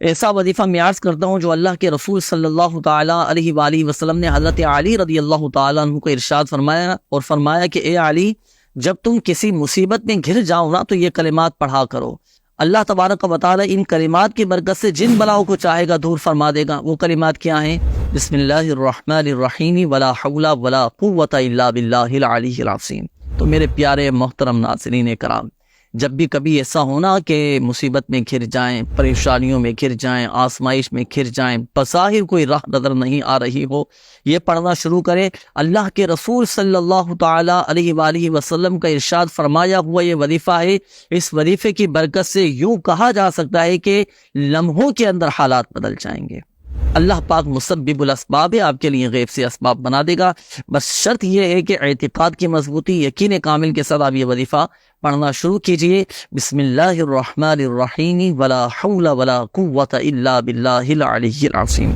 ایسا وظیفہ میں عرض کرتا ہوں جو اللہ کے رسول صلی اللہ تعالیٰ علیہ وآلہ وسلم نے حضرت علی رضی اللہ تعالیٰ عنہ کو ارشاد فرمایا اور فرمایا کہ اے علی، جب تم کسی مصیبت میں گھر جاؤ نا تو یہ کلمات پڑھا کرو۔ اللہ تبارک و تعالیٰ ان کلمات کی برکت سے جن بلاؤں کو چاہے گا دور فرما دے گا۔ وہ کلمات کیا ہیں؟ بسم اللہ الرحمن الرحیم ولا حول ولا قوة الا باللہ العلی العظیم۔ تو میرے پیارے محترم ناظرین کرام، جب بھی کبھی ایسا ہونا کہ مصیبت میں گھر جائیں، پریشانیوں میں گھر جائیں، آزمائش میں گھر جائیں، بظاہر کوئی راہ نظر نہیں آ رہی ہو، یہ پڑھنا شروع کریں۔ اللہ کے رسول صلی اللہ تعالیٰ علیہ وآلہ وسلم کا ارشاد فرمایا ہوا یہ وظیفہ ہے۔ اس وظیفے کی برکت سے یوں کہا جا سکتا ہے کہ لمحوں کے اندر حالات بدل جائیں گے۔ اللہ پاک مسبب الاسباب ہے، آپ کے لیے غیب سے اسباب بنا دے گا۔ بس شرط یہ ہے کہ اعتقاد کی مضبوطی، یقین کامل کے ساتھ آپ یہ وظیفہ پڑھنا شروع کیجئے۔ بسم اللہ الرحمن الرحیم ولا حول ولا قوة الا باللہ العلی العظیم۔